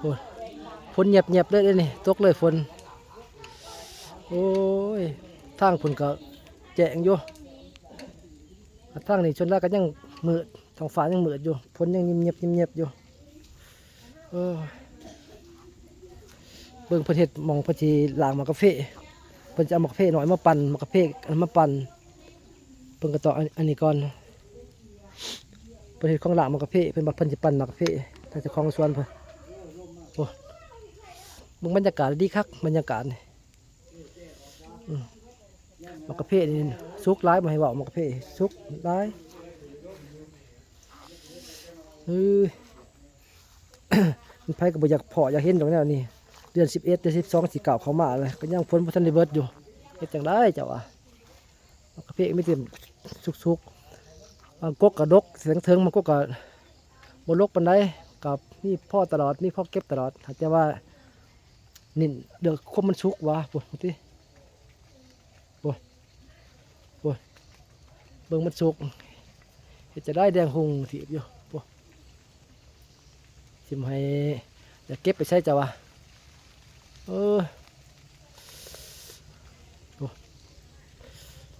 โอ้ยฝนเงียบเลยนี่ตกเลยฝนโอ้ยทางฝนก็แจ้งอยู่ทางนี้ชนแล้วก็ยังมืดท้องฟ้ายังมืดอยู่ฝนยังเงียบอยู่เออเบิ่งประเทศมองประเทศหลางมากาแฟเพิ่นจะเอามากาแฟหน่อยมาปั่นมากาแฟอันมาปั่นเพิ่นก็ต่ออันนี้ก่อนประเทศของหลางมากาแฟเพิ่นบอกเพิ่นจะปั่นมากาแฟถ้าจะคลองสวนเพิ่นโอ้เบิ่งบรรยากาศดีคักบรรยากาศนี่มากาแฟนี่สุกหลายบ่ให้เว้ามากาแฟสุกหลายเออ มันไผก็บ่อยากพออยากเห็นดอกแนวนี้เดือน11เดือน12สิเก่าเข้ามาเลยก็ยังฝนบ่ทันได้เบิดอยู่เฮ็ดจังได๋เจ้าว่ากาแฟมีแต่สุกๆบางกกก็ดกเสียงเทิงบางกกก็บ่รกปานใดกับมีพ่อตลอดมีพ่อเก็บตลอดแต่ว่านี่เดี๋ยวควบมันสุกว่ะพุ่นติโอ้โอ้เบิ่งมันสุกเฮ็ดจะได้แดงหุงถีบอยู่โอ้สิมาให้อยากเก็บไปใช้เจ้าว่ะเออโอ้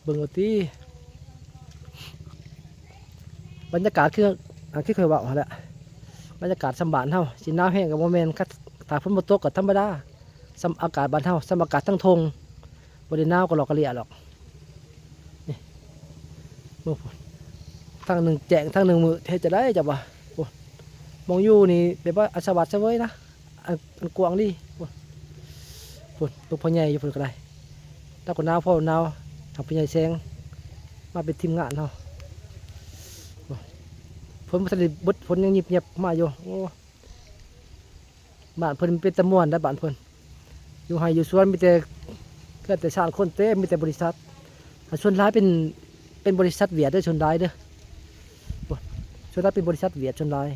เบิ่งเอาติบรรยากาศคือเคยเว้าหั่นแหละบรรยากาศสำบานเฮาสิหนาวแห้งก็บ่แม่นคัดถ้าฝนบ่ตกก็ธรรมดาสำอากาศบ้านเฮาสำอากาศทั้งทงบ่ได้หนาวก็หลอกกะเลียหรอกนี่เบิ่งพุ่นทางหนึงแจ้งทางหนึงมืดเฮ็ดจะได้จ้ะบ่โอ้มองอยู่นี่แบบว่าอัศวัตเสวยนะอันกว้างดีพุ่นพุ่นตัวพ่อใหญ่อยู่พุ่นก็ได้ถ้าก็หนาวพ่อหนาวทางพ่อใหญ่แซงมาเป็นทีมงานเฮาฝนบ่ทันได้เบิดฝนยังเงียบๆมาอยู่โอ้บ้านเพิ่นเป็นตะม่วนได้บ้านเพิ่นอยู่ไร่อยู่สวนมีแต่เกิดแต่ชาติคนเต้มีแต่บริษัทส่วนร้ายเป็นบริษัทเวียดเด้อชนร้ายเด้อโอ้ส่วนร้ายเป็นบริษัทเวียดชนร้าย